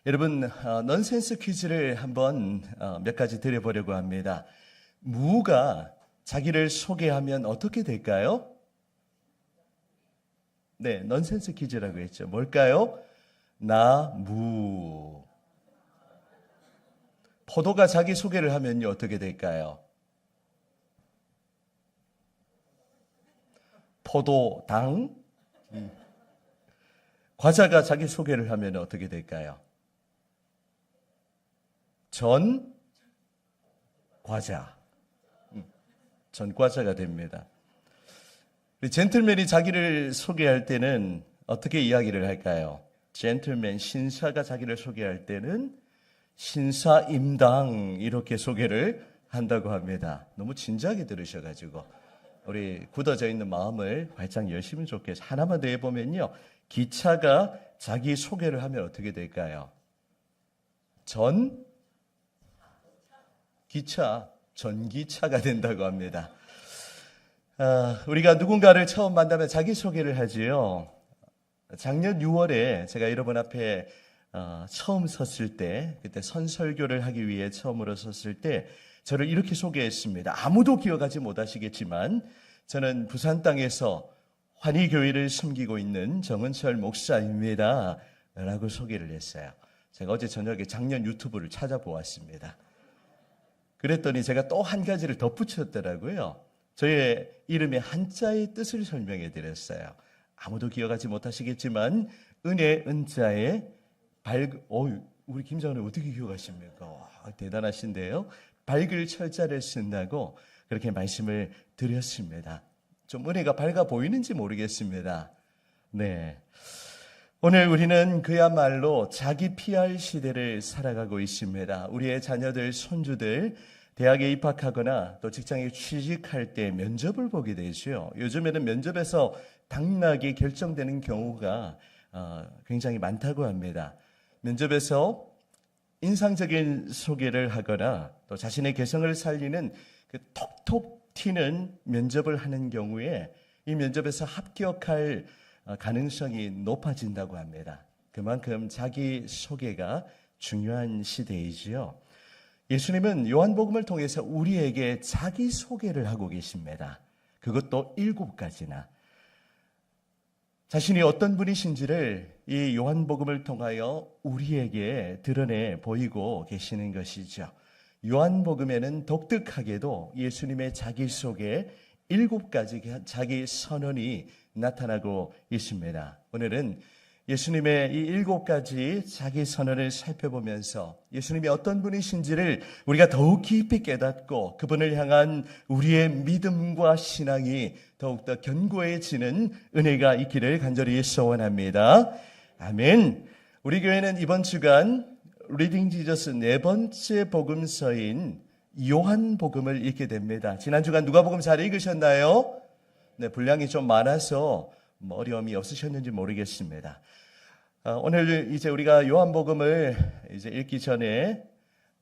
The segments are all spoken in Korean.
여러분, 넌센스 퀴즈를 한번 몇 가지 드려보려고 합니다. 무가 자기를 소개하면 어떻게 될까요? 네, 넌센스 퀴즈라고 했죠. 뭘까요? 나, 무. 포도가 자기 소개를 하면요, 어떻게 될까요? 포도당. 과자가 자기 소개를 하면 어떻게 될까요? 전 과자. 전 과자가 됩니다. 우리 젠틀맨이 자기를 소개할 때는 어떻게 이야기를 할까요? 젠틀맨, 신사가 자기를 소개할 때는 신사임당 이렇게 소개를 한다고 합니다. 너무 진지하게 들으셔가지고 우리 굳어져 있는 마음을 활짝 열심히 좋게 하나만 더 해보면요. 기차가 자기 소개를 하면 어떻게 될까요? 전기차가 된다고 합니다. 우리가 누군가를 처음 만나면 자기소개를 하지요. 작년 6월에 제가 여러분 앞에 처음 섰을 때, 그때 선설교를 하기 위해 처음으로 섰을 때 저를 이렇게 소개했습니다. 아무도 기억하지 못하시겠지만 저는 부산 땅에서 환희교회를 섬기고 있는 정은철 목사입니다 라고 소개를 했어요. 제가 어제 저녁에 작년 유튜브를 찾아보았습니다. 그랬더니 제가 또 한 가지를 덧붙였더라고요. 저의 이름의 한자의 뜻을 설명해 드렸어요. 아무도 기억하지 못하시겠지만 은혜 은자에 우리 김장훈님 어떻게 기억하십니까? 와, 대단하신데요. 밝을 철자를 쓴다고 그렇게 말씀을 드렸습니다. 좀 은혜가 밝아 보이는지 모르겠습니다. 네. 오늘 우리는 그야말로 자기 PR 시대를 살아가고 있습니다. 우리의 자녀들, 손주들 대학에 입학하거나 또 직장에 취직할 때 면접을 보게 되죠. 요즘에는 면접에서 당락이 결정되는 경우가 굉장히 많다고 합니다. 면접에서 인상적인 소개를 하거나 또 자신의 개성을 살리는 그 톡톡 튀는 면접을 하는 경우에 이 면접에서 합격할 가능성이 높아진다고 합니다. 그만큼 자기 소개가 중요한 시대이지요. 예수님은 요한복음을 통해서 우리에게 자기 소개를 하고 계십니다. 그것도 7가지나. 자신이 어떤 분이신지를 이 요한복음을 통하여 우리에게 드러내 보이고 계시는 것이죠. 요한복음에는 독특하게도 예수님의 자기소개 7가지 자기 선언이 나타나고 있습니다. 오늘은 예수님의 이 7가지 자기 선언을 살펴보면서 예수님이 어떤 분이신지를 우리가 더욱 깊이 깨닫고 그분을 향한 우리의 믿음과 신앙이 더욱더 견고해지는 은혜가 있기를 간절히 소원합니다. 아멘. 우리 교회는 이번 주간 리딩 지저스 4번째 복음서인 요한복음을 읽게 됩니다. 지난 주간 누가복음 잘 읽으셨나요? 네, 분량이 좀 많아서 어려움이 없으셨는지 모르겠습니다. 오늘 이제 우리가 요한복음을 이제 읽기 전에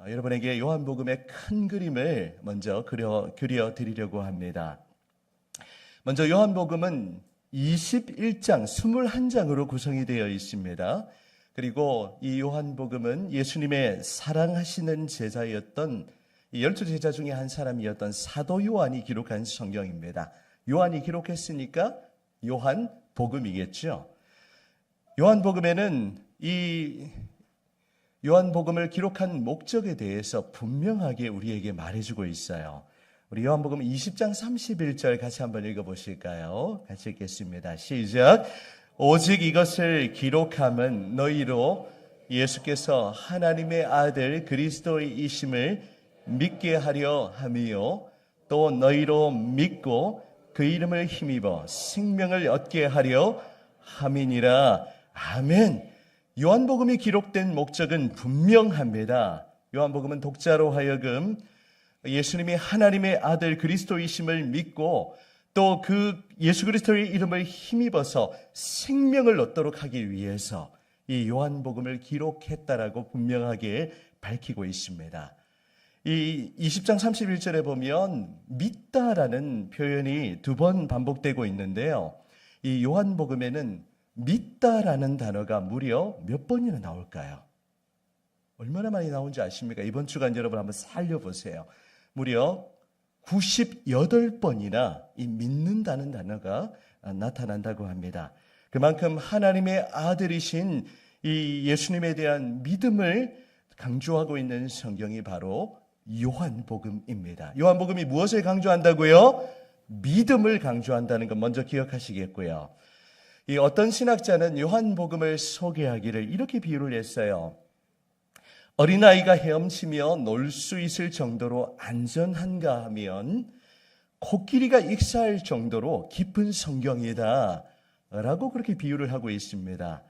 여러분에게 요한복음의 큰 그림을 먼저 그려 드리려고 합니다. 먼저 요한복음은 21장, 21장으로 구성이 되어 있습니다. 그리고 이 요한복음은 예수님의 사랑하시는 제자였던 12제자 중에 한 사람이었던 사도 요한이 기록한 성경입니다. 요한이 기록했으니까 요한복음이겠죠. 요한복음에는 이 요한복음을 기록한 목적에 대해서 분명하게 우리에게 말해주고 있어요. 우리 요한복음 20장 31절 같이 한번 읽어보실까요? 같이 읽겠습니다. 시작. 오직 이것을 기록함은 너희로 예수께서 하나님의 아들 그리스도이심을 믿게 하려 함이요 또 너희로 믿고 그 이름을 힘입어 생명을 얻게 하려 함이니라. 아멘. 요한복음이 기록된 목적은 분명합니다. 요한복음은 독자로 하여금 예수님이 하나님의 아들 그리스도이심을 믿고 또 그 예수 그리스도의 이름을 힘입어서 생명을 얻도록 하기 위해서 이 요한복음을 기록했다라고 분명하게 밝히고 있습니다. 이 20장 31절에 보면 믿다라는 표현이 2번 반복되고 있는데요. 이 요한복음에는 믿다라는 단어가 무려 몇 번이나 나올까요? 얼마나 많이 나온지 아십니까? 이번 주간 여러분 한번 살려보세요. 무려 98번이나 이 믿는다는 단어가 나타난다고 합니다. 그만큼 하나님의 아들이신 이 예수님에 대한 믿음을 강조하고 있는 성경이 바로 요한복음입니다. 요한복음이 무엇을 강조한다고요? 믿음을 강조한다는 것 먼저 기억하시겠고요. 이 어떤 신학자는 요한복음을 소개하기를 이렇게 비유를 했어요. 어린아이가 헤엄치며 놀 수 있을 정도로 안전한가 하면 코끼리가 익사할 정도로 깊은 성경이다 라고 그렇게 비유를 하고 있습니다.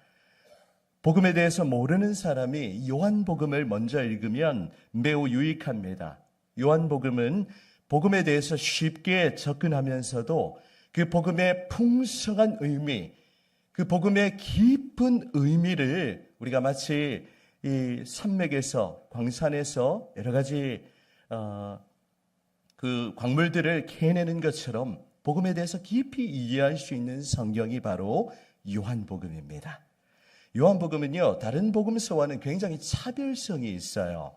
복음에 대해서 모르는 사람이 요한복음을 먼저 읽으면 매우 유익합니다. 요한복음은 복음에 대해서 쉽게 접근하면서도 그 복음의 풍성한 의미, 그 복음의 깊은 의미를 우리가 마치 이 산맥에서, 광산에서 여러 가지 그 광물들을 캐내는 것처럼 복음에 대해서 깊이 이해할 수 있는 성경이 바로 요한복음입니다. 요한복음은요, 다른 복음서와는 굉장히 차별성이 있어요.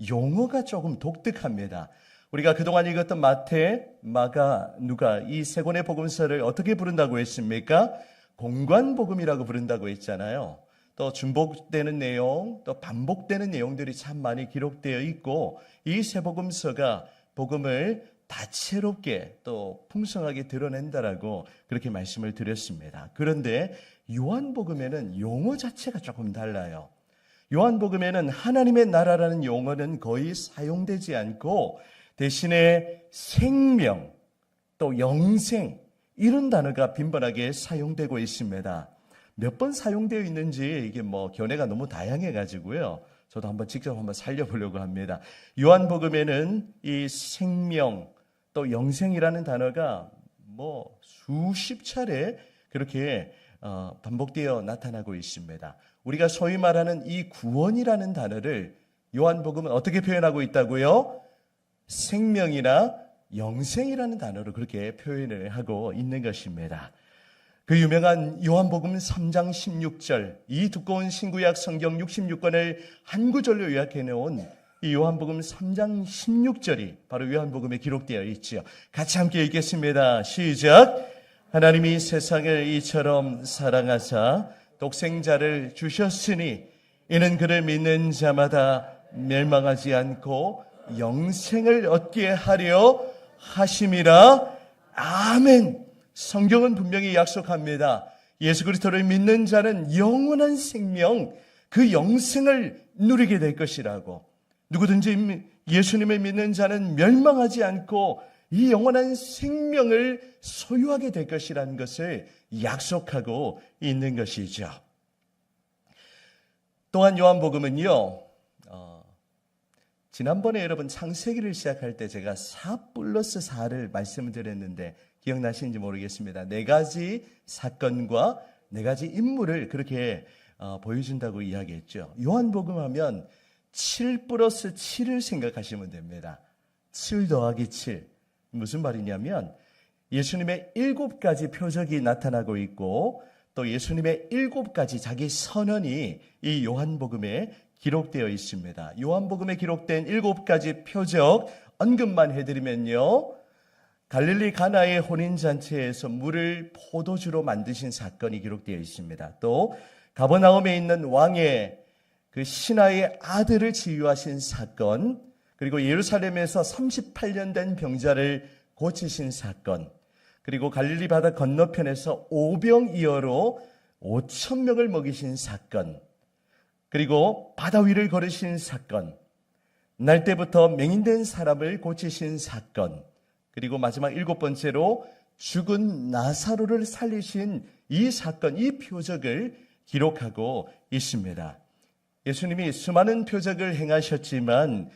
용어가 조금 독특합니다. 우리가 그동안 읽었던 마태, 마가, 누가 이 세 권의 복음서를 어떻게 부른다고 했습니까? 공관복음이라고 부른다고 했잖아요. 또 중복되는 내용, 또 반복되는 내용들이 참 많이 기록되어 있고 이 세 복음서가 복음을 다채롭게 또 풍성하게 드러낸다라고 그렇게 말씀을 드렸습니다. 그런데 요한복음에는 용어 자체가 조금 달라요. 요한복음에는 하나님의 나라라는 용어는 거의 사용되지 않고 대신에 생명, 또 영생 이런 단어가 빈번하게 사용되고 있습니다. 몇 번 사용되어 있는지 이게 견해가 너무 다양해가지고요. 저도 한번 직접 한번 살려보려고 합니다. 요한복음에는 이 생명 또 영생이라는 단어가 수십 차례 그렇게 반복되어 나타나고 있습니다. 우리가 소위 말하는 이 구원이라는 단어를 요한복음은 어떻게 표현하고 있다고요? 생명이나 영생이라는 단어로 그렇게 표현을 하고 있는 것입니다. 그 유명한 요한복음 3장 16절, 이 두꺼운 신구약 성경 66권을 한 구절로 요약해 놓은 이 요한복음 3장 16절이 바로 요한복음에 기록되어 있지요. 같이 함께 읽겠습니다. 시작. 하나님이 세상을 이처럼 사랑하사 독생자를 주셨으니 이는 그를 믿는 자마다 멸망하지 않고 영생을 얻게 하려 하심이라. 아멘. 성경은 분명히 약속합니다. 예수 그리스도를 믿는 자는 영원한 생명, 그 영생을 누리게 될 것이라고. 누구든지 예수님을 믿는 자는 멸망하지 않고 이 영원한 생명을 소유하게 될 것이라는 것을 약속하고 있는 것이죠. 또한 요한복음은요, 지난번에 여러분 창세기를 시작할 때 제가 4+4를 말씀을 드렸는데 기억나시는지 모르겠습니다. 4가지 사건과 4가지 인물을 그렇게 보여준다고 이야기했죠. 요한복음 하면 7+7을 생각하시면 됩니다. 7 더하기 7. 무슨 말이냐면 예수님의 7가지 표적이 나타나고 있고 또 예수님의 7가지 자기 선언이 이 요한복음에 기록되어 있습니다. 요한복음에 기록된 7가지 표적 언급만 해드리면요. 갈릴리 가나의 혼인잔치에서 물을 포도주로 만드신 사건이 기록되어 있습니다. 또 가버나움에 있는 왕의 그 신하의 아들을 치유하신 사건, 그리고 예루살렘에서 38년 된 병자를 고치신 사건, 그리고 갈릴리 바다 건너편에서 오병이어로 5,000명을 먹이신 사건, 그리고 바다 위를 걸으신 사건, 날 때부터 맹인된 사람을 고치신 사건, 그리고 마지막 7번째로 죽은 나사로를 살리신 이 사건, 이 표적을 기록하고 있습니다. 예수님이 수많은 표적을 행하셨지만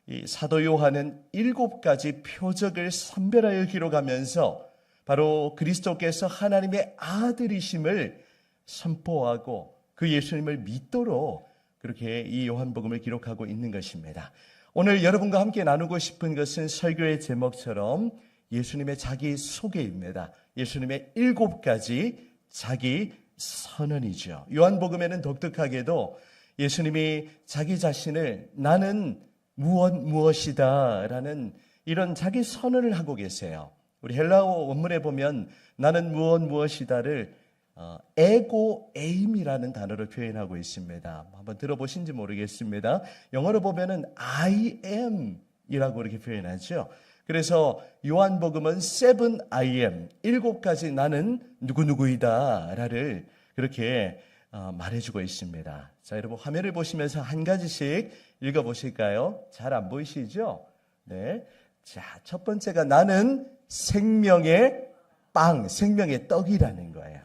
이 사도 요한은 7가지 표적을 선별하여 기록하면서 바로 그리스도께서 하나님의 아들이심을 선포하고 그 예수님을 믿도록 그렇게 이 요한복음을 기록하고 있는 것입니다. 오늘 여러분과 함께 나누고 싶은 것은 설교의 제목처럼 예수님의 자기 소개입니다. 예수님의 7가지 자기 선언이죠. 요한복음에는 독특하게도 예수님이 자기 자신을 나는 무엇이다 라는 이런 자기 선언을 하고 계세요. 우리 헬라어 원문에 보면 나는 무엇이다를 에고 에임이라는 단어로 표현하고 있습니다. 한번 들어보신지 모르겠습니다. 영어로 보면은 I am 이라고 이렇게 표현하죠. 그래서 요한복음은 7 I am, 7가지 나는 누구누구이다를 그렇게 말해주고 있습니다. 자, 여러분 화면을 보시면서 한 가지씩 읽어보실까요? 잘 안 보이시죠? 네. 자, 첫 번째가 나는 생명의 빵, 생명의 떡이라는 거예요.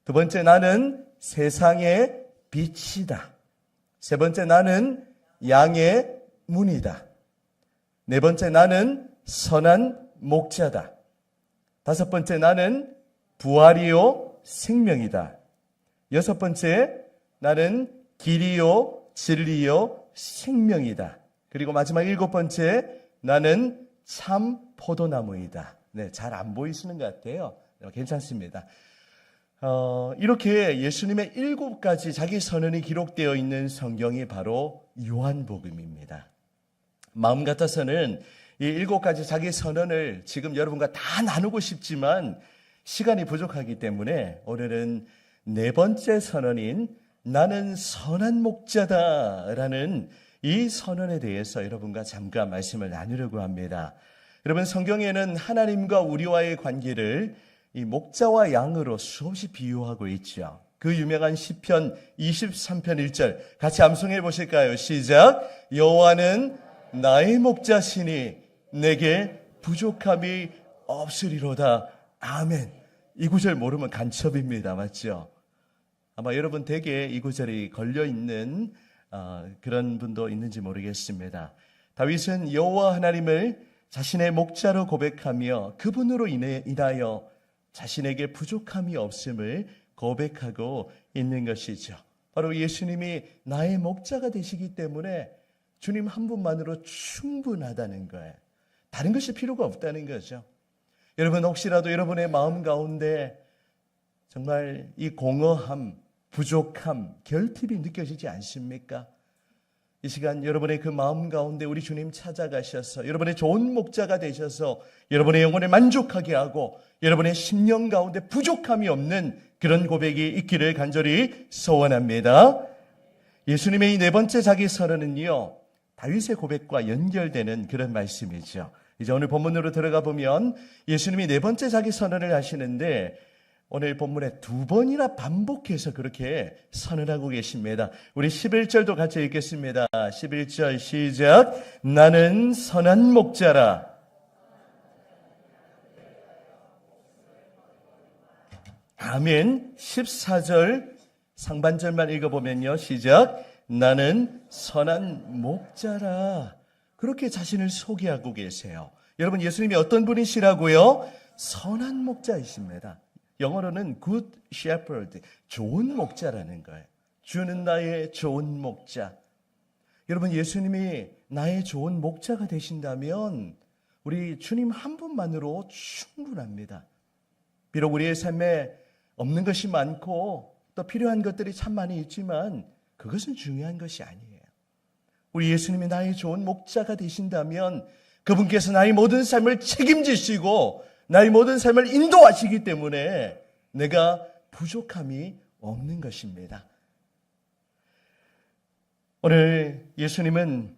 두 번째 나는 세상의 빛이다. 세 번째 나는 양의 문이다. 네 번째 나는 선한 목자다. 다섯 번째 나는 부활이요 생명이다. 여섯 번째 나는 길이요 진리요 생명이다. 그리고 마지막 일곱 번째 나는 참 포도나무이다. 네, 잘 안 보이시는 것 같아요. 괜찮습니다. 이렇게 예수님의 7가지 자기 선언이 기록되어 있는 성경이 바로 요한복음입니다. 마음 같아서는 이 7가지 자기 선언을 지금 여러분과 다 나누고 싶지만 시간이 부족하기 때문에 오늘은 네 번째 선언인 나는 선한 목자다라는 이 선언에 대해서 여러분과 잠깐 말씀을 나누려고 합니다. 여러분, 성경에는 하나님과 우리와의 관계를 이 목자와 양으로 수없이 비유하고 있죠. 그 유명한 시편 23편 1절 같이 암송해 보실까요? 시작. 여호와는 나의 목자시니 내게 부족함이 없으리로다. 아멘. 이 구절 모르면 간첩입니다. 맞죠? 아마 여러분 댁에 이 구절이 걸려있는 그런 분도 있는지 모르겠습니다. 다윗은 여호와 하나님을 자신의 목자로 고백하며 그분으로 인하여 자신에게 부족함이 없음을 고백하고 있는 것이죠. 바로 예수님이 나의 목자가 되시기 때문에 주님 한 분만으로 충분하다는 거예요. 다른 것이 필요가 없다는 거죠. 여러분, 혹시라도 여러분의 마음 가운데 정말 이 공허함, 부족함, 결핍이 느껴지지 않습니까? 이 시간 여러분의 그 마음 가운데 우리 주님 찾아가셔서 여러분의 좋은 목자가 되셔서 여러분의 영혼을 만족하게 하고 여러분의 심령 가운데 부족함이 없는 그런 고백이 있기를 간절히 소원합니다. 예수님의 이 네 번째 자기 선언은요, 다윗의 고백과 연결되는 그런 말씀이죠. 이제 오늘 본문으로 들어가 보면 예수님이 네 번째 자기 선언을 하시는데 오늘 본문에 두 번이나 반복해서 그렇게 선언하고 계십니다. 우리 11절도 같이 읽겠습니다. 11절 시작. 나는 선한 목자라. 아멘. 14절 상반절만 읽어보면요. 시작. 나는 선한 목자라. 그렇게 자신을 소개하고 계세요. 여러분, 예수님이 어떤 분이시라고요? 선한 목자이십니다. 영어로는 good shepherd, 좋은 목자라는 거예요. 주는 나의 좋은 목자. 여러분, 예수님이 나의 좋은 목자가 되신다면 우리 주님 한 분만으로 충분합니다. 비록 우리의 삶에 없는 것이 많고 또 필요한 것들이 참 많이 있지만 그것은 중요한 것이 아니에요. 우리 예수님이 나의 좋은 목자가 되신다면 그분께서 나의 모든 삶을 책임지시고 나의 모든 삶을 인도하시기 때문에 내가 부족함이 없는 것입니다. 오늘 예수님은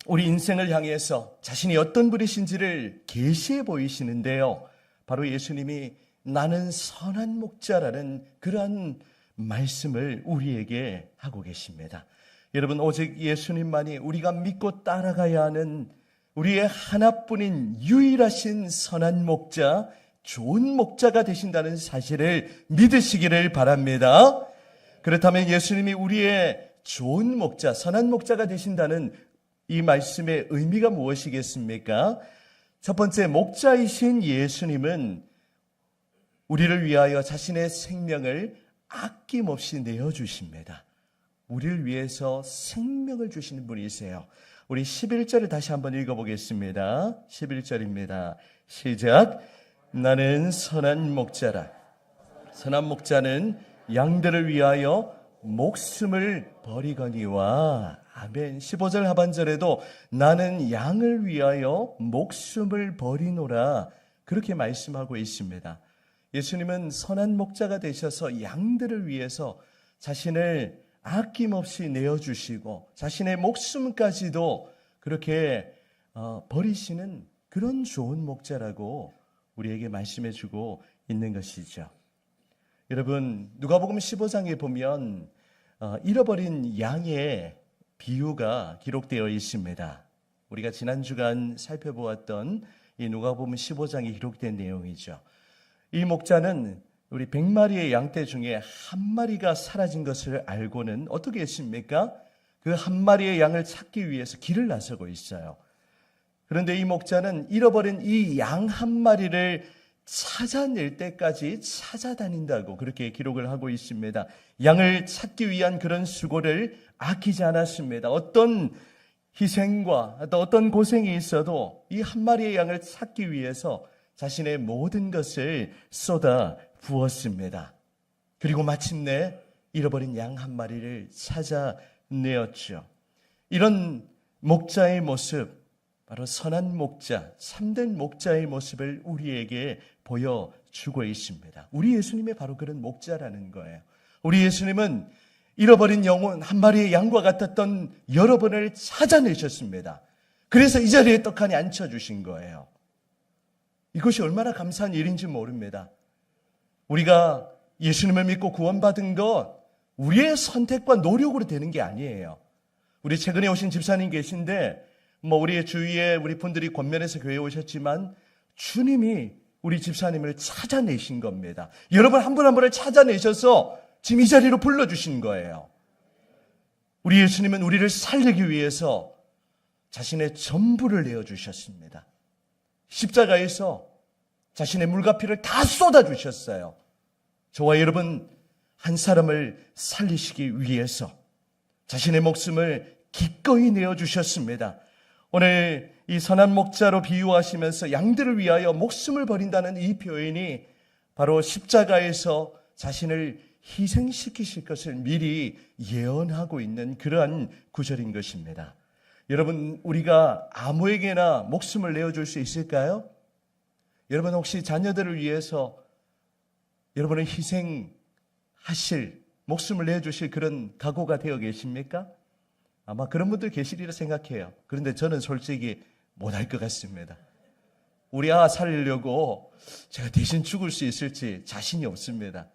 우리 인생을 향해서 자신이 어떤 분이신지를 계시해 보이시는데요. 바로 예수님이 나는 선한 목자라는 그러한 말씀을 우리에게 하고 계십니다. 여러분, 오직 예수님만이 우리가 믿고 따라가야 하는 우리의 하나뿐인 유일하신 선한 목자, 좋은 목자가 되신다는 사실을 믿으시기를 바랍니다. 그렇다면 예수님이 우리의 좋은 목자, 선한 목자가 되신다는 이 말씀의 의미가 무엇이겠습니까? 첫 번째, 목자이신 예수님은 우리를 위하여 자신의 생명을 아낌없이 내어주십니다. 우리를 위해서 생명을 주시는 분이세요. 우리 11절을 다시 한번 읽어보겠습니다. 11절입니다. 시작. 나는 선한 목자라. 선한 목자는 양들을 위하여 목숨을 버리거니와. 아멘. 15절 하반절에도 나는 양을 위하여 목숨을 버리노라. 그렇게 말씀하고 있습니다. 예수님은 선한 목자가 되셔서 양들을 위해서 자신을 아낌없이 내어주시고 자신의 목숨까지도 그렇게 버리시는 그런 좋은 목자라고 우리에게 말씀해주고 있는 것이죠. 여러분, 누가복음 15장에 보면 잃어버린 양의 비유가 기록되어 있습니다. 우리가 지난 주간 살펴보았던 이 누가복음 15장에 기록된 내용이죠. 이 목자는 우리 100마리의 양떼 중에 한 마리가 사라진 것을 알고는 어떻게 했습니까? 그 한 마리의 양을 찾기 위해서 길을 나서고 있어요. 그런데 이 목자는 잃어버린 이 양 한 마리를 찾아낼 때까지 찾아다닌다고 그렇게 기록을 하고 있습니다. 양을 찾기 위한 그런 수고를 아끼지 않았습니다. 어떤 희생과 또 어떤 고생이 있어도 이 한 마리의 양을 찾기 위해서 자신의 모든 것을 쏟아 부었습니다. 그리고 마침내 잃어버린 양 한 마리를 찾아내었죠. 이런 목자의 모습, 바로 선한 목자, 참된 목자의 모습을 우리에게 보여주고 있습니다. 우리 예수님이 바로 그런 목자라는 거예요. 우리 예수님은 잃어버린 영혼 한 마리의 양과 같았던 여러분을 찾아내셨습니다. 그래서 이 자리에 떡하니 앉혀주신 거예요. 이것이 얼마나 감사한 일인지 모릅니다. 우리가 예수님을 믿고 구원받은 것 우리의 선택과 노력으로 되는 게 아니에요. 우리 최근에 오신 집사님 계신데 우리 주위에 우리 분들이 권면해서 교회에 오셨지만 주님이 우리 집사님을 찾아내신 겁니다. 여러분 한 분 한 분을 찾아내셔서 지금 이 자리로 불러주신 거예요. 우리 예수님은 우리를 살리기 위해서 자신의 전부를 내어주셨습니다. 십자가에서 자신의 물과 피를 다 쏟아주셨어요. 저와 여러분 한 사람을 살리시기 위해서 자신의 목숨을 기꺼이 내어주셨습니다. 오늘 이 선한 목자로 비유하시면서 양들을 위하여 목숨을 버린다는 이 표현이 바로 십자가에서 자신을 희생시키실 것을 미리 예언하고 있는 그러한 구절인 것입니다. 여러분, 우리가 아무에게나 목숨을 내어줄 수 있을까요? 여러분 혹시 자녀들을 위해서 여러분을 희생하실, 목숨을 내어주실 그런 각오가 되어 계십니까? 아마 그런 분들 계시리라 생각해요. 그런데 저는 솔직히 못할 것 같습니다. 우리 살리려고 제가 대신 죽을 수 있을지 자신이 없습니다.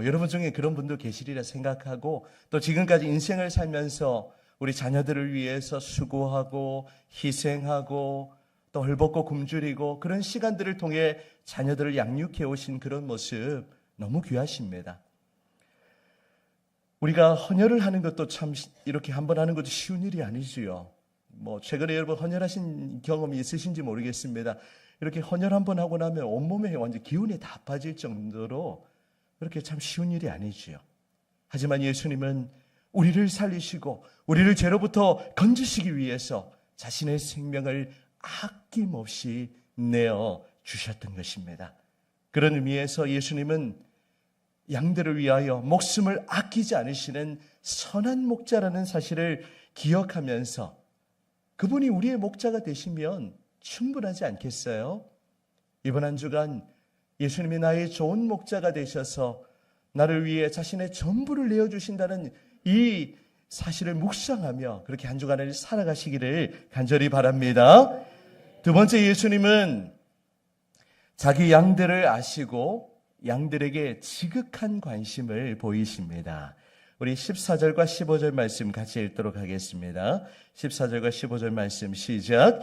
여러분 중에 그런 분들 계시리라 생각하고 또 지금까지 인생을 살면서 우리 자녀들을 위해서 수고하고 희생하고 또 헐벗고 굶주리고 그런 시간들을 통해 자녀들을 양육해 오신 그런 모습 너무 귀하십니다. 우리가 헌혈을 하는 것도 참 이렇게 한번 하는 것도 쉬운 일이 아니지요. 최근에 여러분 헌혈하신 경험이 있으신지 모르겠습니다. 이렇게 헌혈 한번 하고 나면 온몸에 완전 기운이 다 빠질 정도로 그렇게 참 쉬운 일이 아니지요. 하지만 예수님은 우리를 살리시고 우리를 죄로부터 건지시기 위해서 자신의 생명을 아낌없이 내어 주셨던 것입니다. 그런 의미에서 예수님은 양들을 위하여 목숨을 아끼지 않으시는 선한 목자라는 사실을 기억하면서 그분이 우리의 목자가 되시면 충분하지 않겠어요? 이번 한 주간 예수님이 나의 좋은 목자가 되셔서 나를 위해 자신의 전부를 내어주신다는 이 사실을 묵상하며 그렇게 한 주간을 살아가시기를 간절히 바랍니다. 두 번째, 예수님은 자기 양들을 아시고 양들에게 지극한 관심을 보이십니다. 우리 14절과 15절 말씀 같이 읽도록 하겠습니다. 14절과 15절 말씀 시작.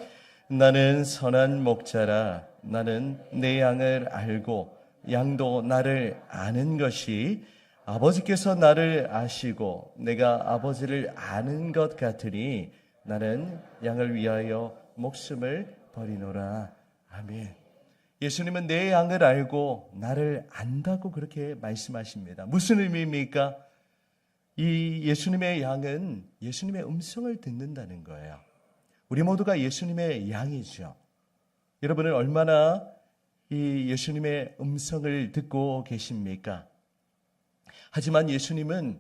나는 선한 목자라. 나는 내 양을 알고 양도 나를 아는 것이 아버지께서 나를 아시고 내가 아버지를 아는 것 같으니 나는 양을 위하여 목숨을 버리노라. 아멘. 예수님은 내 양을 알고 나를 안다고 그렇게 말씀하십니다. 무슨 의미입니까? 이 예수님의 양은 예수님의 음성을 듣는다는 거예요. 우리 모두가 예수님의 양이죠. 여러분은 얼마나 이 예수님의 음성을 듣고 계십니까? 하지만 예수님은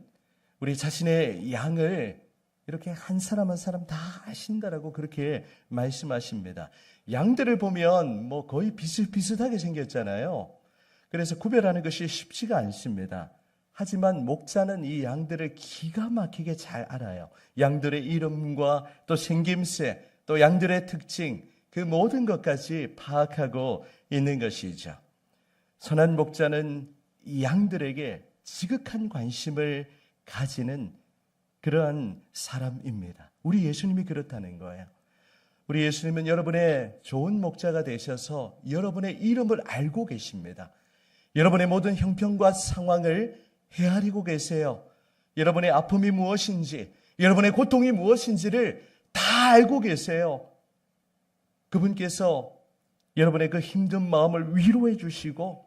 우리 자신의 양을 이렇게 한 사람 한 사람 다 아신다라고 그렇게 말씀하십니다. 양들을 보면 뭐 거의 비슷비슷하게 생겼잖아요. 그래서 구별하는 것이 쉽지가 않습니다. 하지만 목자는 이 양들을 기가 막히게 잘 알아요. 양들의 이름과 또 생김새, 또 양들의 특징, 그 모든 것까지 파악하고 있는 것이죠. 선한 목자는 이 양들에게 지극한 관심을 가지는 그러한 사람입니다. 우리 예수님이 그렇다는 거예요. 우리 예수님은 여러분의 좋은 목자가 되셔서 여러분의 이름을 알고 계십니다. 여러분의 모든 형편과 상황을 헤아리고 계세요. 여러분의 아픔이 무엇인지, 여러분의 고통이 무엇인지를 다 알고 계세요. 그분께서 여러분의 그 힘든 마음을 위로해 주시고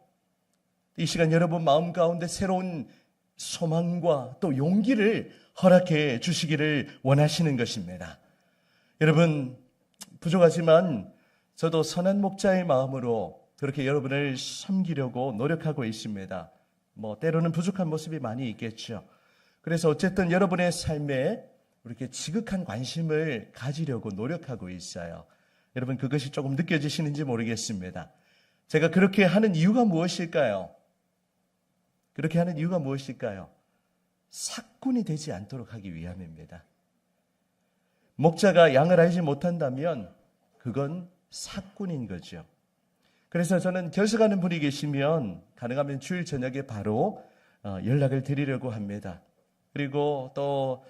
이 시간 여러분 마음 가운데 새로운 소망과 또 용기를 허락해 주시기를 원하시는 것입니다. 여러분, 부족하지만 저도 선한 목자의 마음으로 그렇게 여러분을 섬기려고 노력하고 있습니다. 뭐 때로는 부족한 모습이 많이 있겠죠. 그래서 어쨌든 여러분의 삶에 이렇게 지극한 관심을 가지려고 노력하고 있어요. 여러분, 그것이 조금 느껴지시는지 모르겠습니다. 제가 그렇게 하는 이유가 무엇일까요? 그렇게 하는 이유가 무엇일까요? 삭군이 되지 않도록 하기 위함입니다. 목자가 양을 알지 못한다면 그건 삭군인 거죠. 그래서 저는 결석하는 분이 계시면 가능하면 주일 저녁에 바로 연락을 드리려고 합니다. 그리고 또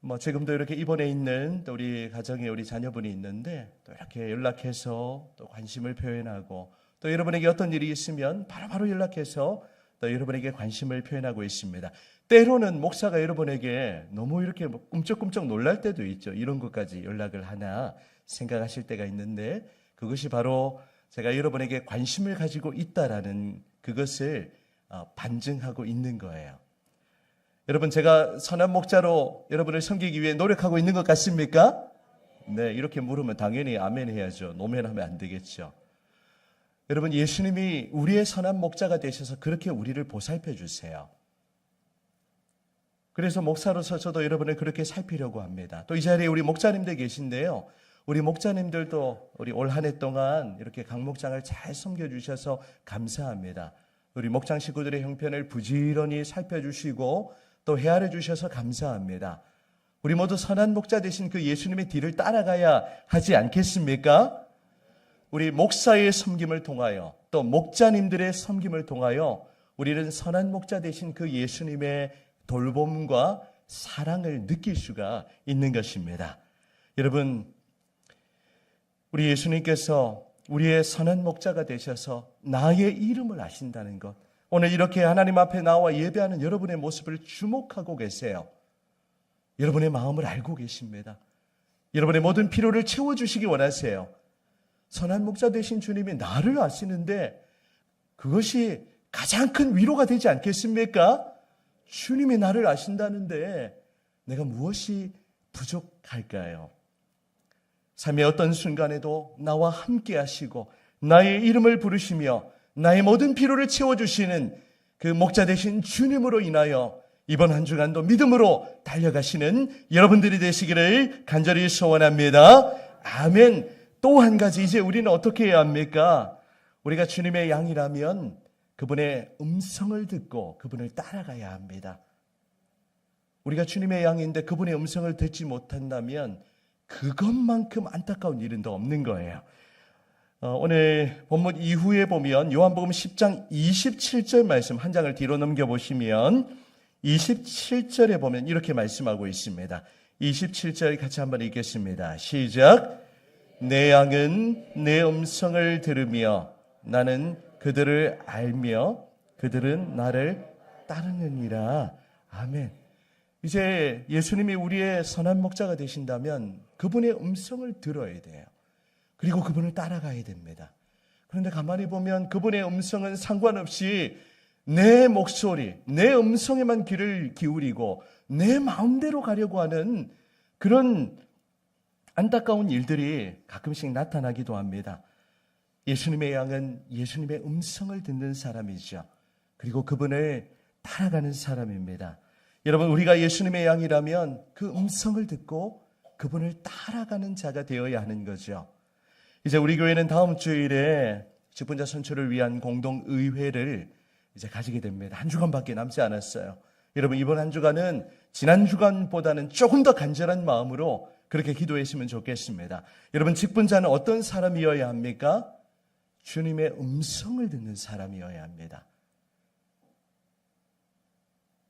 뭐 지금도 이렇게 입원해 있는 또 우리 가정에 우리 자녀분이 있는데 또 이렇게 연락해서 또 관심을 표현하고 또 여러분에게 어떤 일이 있으면 바로바로 연락해서 또 여러분에게 관심을 표현하고 있습니다. 때로는 목사가 여러분에게 너무 이렇게 꿈쩍꿈쩍 놀랄 때도 있죠. 이런 것까지 연락을 하나 생각하실 때가 있는데 그것이 바로 제가 여러분에게 관심을 가지고 있다라는 그것을 반증하고 있는 거예요. 여러분, 제가 선한 목자로 여러분을 섬기기 위해 노력하고 있는 것 같습니까? 네, 이렇게 물으면 당연히 아멘 해야죠. 노면하면 안 되겠죠. 여러분, 예수님이 우리의 선한 목자가 되셔서 그렇게 우리를 보살펴 주세요. 그래서 목사로서 저도 여러분을 그렇게 살피려고 합니다. 또 이 자리에 우리 목자님들 계신데요. 우리 목자님들도 우리 올 한 해 동안 이렇게 각 목장을 잘 섬겨주셔서 감사합니다. 우리 목장 식구들의 형편을 부지런히 살펴주시고 또 헤아려 주셔서 감사합니다. 우리 모두 선한 목자 되신 그 예수님의 뒤를 따라가야 하지 않겠습니까? 우리 목사의 섬김을 통하여 또 목자님들의 섬김을 통하여 우리는 선한 목자 되신 그 예수님의 돌봄과 사랑을 느낄 수가 있는 것입니다. 여러분, 우리 예수님께서 우리의 선한 목자가 되셔서 나의 이름을 아신다는 것, 오늘 이렇게 하나님 앞에 나와 예배하는 여러분의 모습을 주목하고 계세요. 여러분의 마음을 알고 계십니다. 여러분의 모든 필요를 채워주시기 원하세요. 선한 목자 되신 주님이 나를 아시는데 그것이 가장 큰 위로가 되지 않겠습니까? 주님이 나를 아신다는데 내가 무엇이 부족할까요? 삶의 어떤 순간에도 나와 함께 하시고 나의 이름을 부르시며 나의 모든 필요를 채워주시는 그 목자 되신 주님으로 인하여 이번 한 주간도 믿음으로 달려가시는 여러분들이 되시기를 간절히 소원합니다. 아멘. 또 한 가지, 이제 우리는 어떻게 해야 합니까? 우리가 주님의 양이라면 그분의 음성을 듣고 그분을 따라가야 합니다. 우리가 주님의 양인데 그분의 음성을 듣지 못한다면 그것만큼 안타까운 일은 더 없는 거예요. 오늘 본문 이후에 보면 요한복음 10장 27절 말씀 한 장을 뒤로 넘겨보시면 27절에 보면 이렇게 말씀하고 있습니다. 27절 같이 한번 읽겠습니다. 시작. 내 양은 내 음성을 들으며 나는 그들을 알며 그들은 나를 따르느니라. 아멘. 이제 예수님이 우리의 선한 목자가 되신다면 그분의 음성을 들어야 돼요. 그리고 그분을 따라가야 됩니다. 그런데 가만히 보면 그분의 음성은 상관없이 내 목소리, 내 음성에만 귀를 기울이고 내 마음대로 가려고 하는 그런 안타까운 일들이 가끔씩 나타나기도 합니다. 예수님의 양은 예수님의 음성을 듣는 사람이죠. 그리고 그분을 따라가는 사람입니다. 여러분, 우리가 예수님의 양이라면 그 음성을 듣고 그분을 따라가는 자가 되어야 하는 거죠. 이제 우리 교회는 다음 주일에 직분자 선출을 위한 공동의회를 이제 가지게 됩니다. 한 주간밖에 남지 않았어요. 여러분, 이번 한 주간은 지난 주간보다는 조금 더 간절한 마음으로 그렇게 기도했으면 좋겠습니다. 여러분, 직분자는 어떤 사람이어야 합니까? 주님의 음성을 듣는 사람이어야 합니다.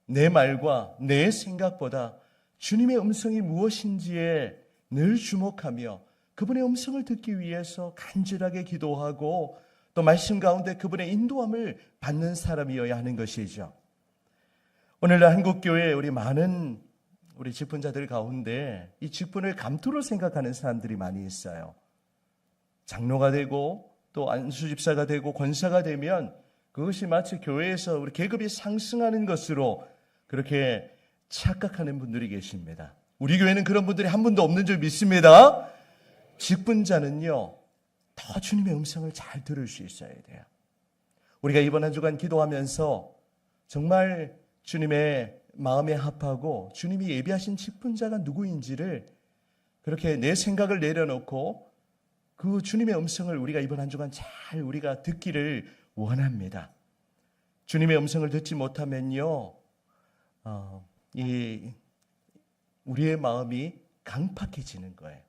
내 말과 내 생각보다 주님의 음성이 무엇인지에 늘 주목하며 그분의 음성을 듣기 위해서 간절하게 기도하고 또 말씀 가운데 그분의 인도함을 받는 사람이어야 하는 것이죠. 오늘날 한국교회에 우리 많은 우리 직분자들 가운데 이 직분을 감투로 생각하는 사람들이 많이 있어요. 장로가 되고 또 안수집사가 되고 권사가 되면 그것이 마치 교회에서 우리 계급이 상승하는 것으로 그렇게 착각하는 분들이 계십니다. 우리 교회는 그런 분들이 한 분도 없는 줄 믿습니다. 직분자는요, 더 주님의 음성을 잘 들을 수 있어야 돼요. 우리가 이번 한 주간 기도하면서 정말 주님의 마음에 합하고 주님이 예비하신 직분자가 누구인지를 그렇게 내 생각을 내려놓고 그 주님의 음성을 우리가 이번 한 주간 잘 우리가 듣기를 원합니다. 주님의 음성을 듣지 못하면요, 우리의 마음이 강팍해지는 거예요.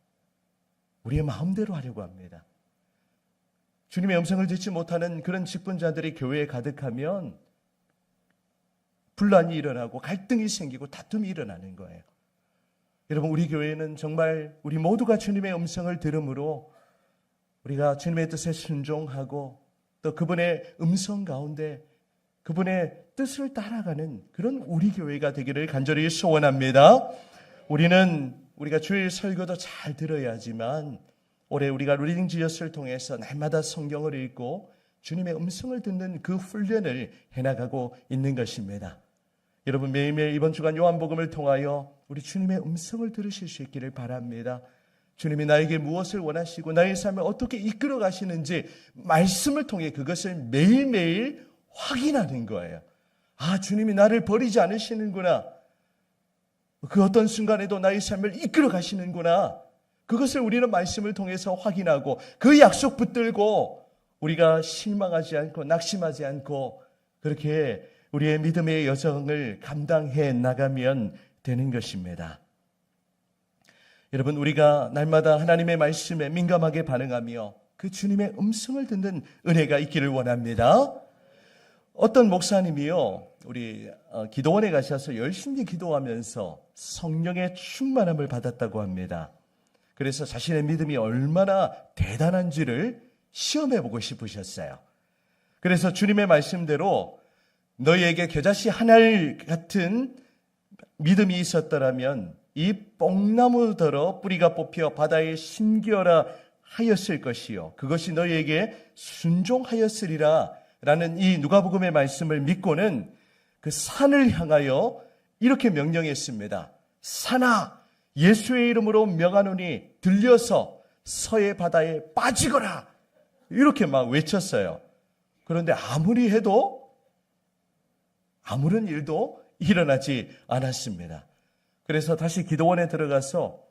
우리의 마음대로 하려고 합니다. 주님의 음성을 듣지 못하는 그런 직분자들이 교회에 가득하면 분란이 일어나고 갈등이 생기고 다툼이 일어나는 거예요. 여러분, 우리 교회는 정말 우리 모두가 주님의 음성을 들음으로 우리가 주님의 뜻에 순종하고 또 그분의 음성 가운데 그분의 뜻을 따라가는 그런 우리 교회가 되기를 간절히 소원합니다. 우리가 주일 설교도 잘 들어야지만 올해 우리가 리딩 지어스를 통해서 날마다 성경을 읽고 주님의 음성을 듣는 그 훈련을 해나가고 있는 것입니다. 여러분, 매일매일 이번 주간 요한복음을 통하여 우리 주님의 음성을 들으실 수 있기를 바랍니다. 주님이 나에게 무엇을 원하시고 나의 삶을 어떻게 이끌어 가시는지 말씀을 통해 그것을 매일매일 확인하는 거예요. 아, 주님이 나를 버리지 않으시는구나. 그 어떤 순간에도 나의 삶을 이끌어 가시는구나. 그것을 우리는 말씀을 통해서 확인하고 그 약속 붙들고 우리가 실망하지 않고 낙심하지 않고 그렇게 우리의 믿음의 여정을 감당해 나가면 되는 것입니다. 여러분, 우리가 날마다 하나님의 말씀에 민감하게 반응하며 그 주님의 음성을 듣는 은혜가 있기를 원합니다. 어떤 목사님이요, 우리 기도원에 가셔서 열심히 기도하면서 성령의 충만함을 받았다고 합니다. 그래서 자신의 믿음이 얼마나 대단한지를 시험해보고 싶으셨어요. 그래서 주님의 말씀대로 너희에게 겨자씨 한 알 같은 믿음이 있었더라면 이 뽕나무더러 뿌리가 뽑혀 바다에 심기어라 하였을 것이요 그것이 너희에게 순종하였으리라 라는 이 누가복음의 말씀을 믿고는 그 산을 향하여 이렇게 명령했습니다. 산아, 예수의 이름으로 명하노니 들려서 서해 바다에 빠지거라. 이렇게 막 외쳤어요. 그런데 아무리 해도 아무런 일도 일어나지 않았습니다. 그래서 다시 기도원에 들어가서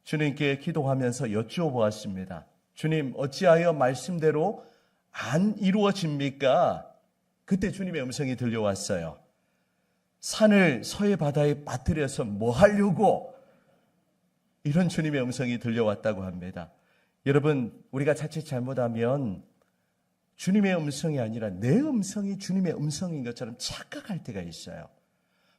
주님께 기도하면서 여쭈어보았습니다. 주님, 어찌하여 말씀대로 안 이루어집니까? 그때 주님의 음성이 들려왔어요. 산을 서해 바다에 빠뜨려서 뭐 하려고? 이런 주님의 음성이 들려왔다고 합니다. 여러분, 우리가 자칫 잘못하면 주님의 음성이 아니라 내 음성이 주님의 음성인 것처럼 착각할 때가 있어요.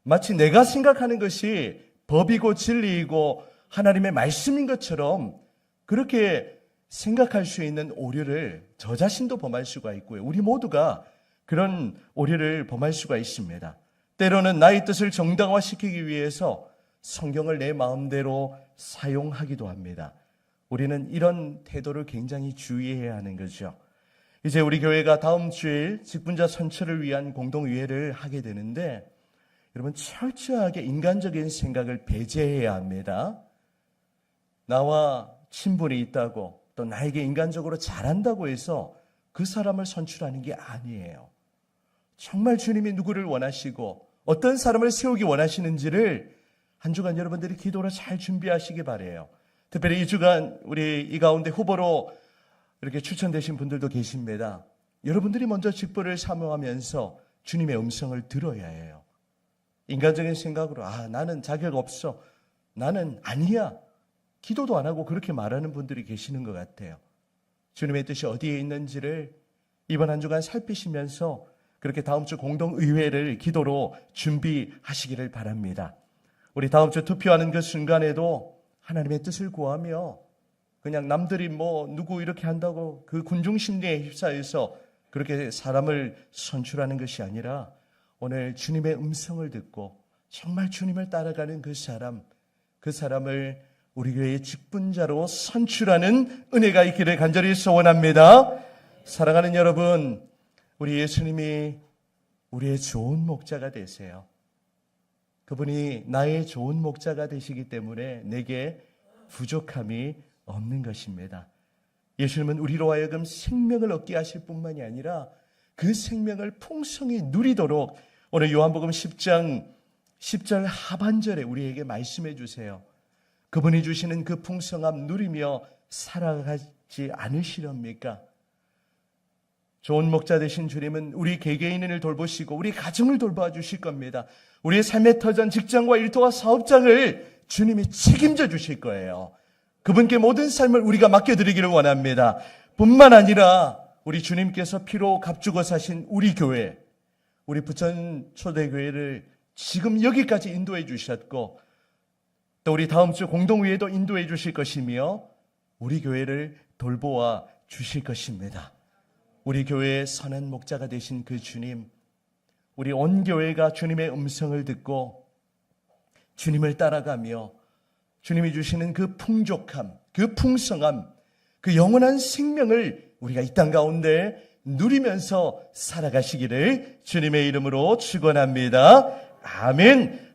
마치 내가 생각하는 것이 법이고 진리이고 하나님의 말씀인 것처럼 그렇게 생각할 수 있는 오류를 저 자신도 범할 수가 있고요. 우리 모두가 그런 오류를 범할 수가 있습니다. 때로는 나의 뜻을 정당화시키기 위해서 성경을 내 마음대로 사용하기도 합니다. 우리는 이런 태도를 굉장히 주의해야 하는 거죠. 이제 우리 교회가 다음 주일 직분자 선출을 위한 공동의회를 하게 되는데 여러분, 철저하게 인간적인 생각을 배제해야 합니다. 나와 친분이 있다고 또 나에게 인간적으로 잘한다고 해서 그 사람을 선출하는 게 아니에요. 정말 주님이 누구를 원하시고 어떤 사람을 세우기 원하시는지를 한 주간 여러분들이 기도로 잘 준비하시기 바라요. 특별히 이 주간 우리 이 가운데 후보로 이렇게 추천되신 분들도 계십니다. 여러분들이 먼저 직분을 사모하면서 주님의 음성을 들어야 해요. 인간적인 생각으로 나는 자격 없어. 나는 아니야. 기도도 안 하고 그렇게 말하는 분들이 계시는 것 같아요. 주님의 뜻이 어디에 있는지를 이번 한 주간 살피시면서 그렇게 다음 주 공동의회를 기도로 준비하시기를 바랍니다. 우리 다음 주 투표하는 그 순간에도 하나님의 뜻을 구하며 그냥 남들이 누구 이렇게 한다고 그 군중 심리에 휩싸여서 그렇게 사람을 선출하는 것이 아니라 오늘 주님의 음성을 듣고 정말 주님을 따라가는 그 사람을 우리 교회의 직분자로 선출하는 은혜가 있기를 간절히 소원합니다. 사랑하는 여러분, 우리 예수님이 우리의 좋은 목자가 되세요. 그분이 나의 좋은 목자가 되시기 때문에 내게 부족함이 없는 것입니다. 예수님은 우리로 하여금 생명을 얻게 하실 뿐만이 아니라 그 생명을 풍성히 누리도록 오늘 요한복음 10장 10절 하반절에 우리에게 말씀해 주세요. 그분이 주시는 그 풍성함 누리며 살아가지 않으시렵니까? 좋은 목자 되신 주님은 우리 개개인을 돌보시고 우리 가정을 돌봐 주실 겁니다. 우리의 삶의 터전, 직장과 일터와 사업장을 주님이 책임져 주실 거예요. 그분께 모든 삶을 우리가 맡겨드리기를 원합니다. 뿐만 아니라 우리 주님께서 피로 값주고 사신 우리 교회, 우리 부천 초대교회를 지금 여기까지 인도해 주셨고 또 우리 다음 주 공동회의도 인도해 주실 것이며 우리 교회를 돌보아 주실 것입니다. 우리 교회의 선한 목자가 되신 그 주님, 우리 온 교회가 주님의 음성을 듣고 주님을 따라가며 주님이 주시는 그 풍족함, 그 풍성함, 그 영원한 생명을 우리가 이 땅 가운데 누리면서 살아가시기를 주님의 이름으로 축원합니다. 아멘.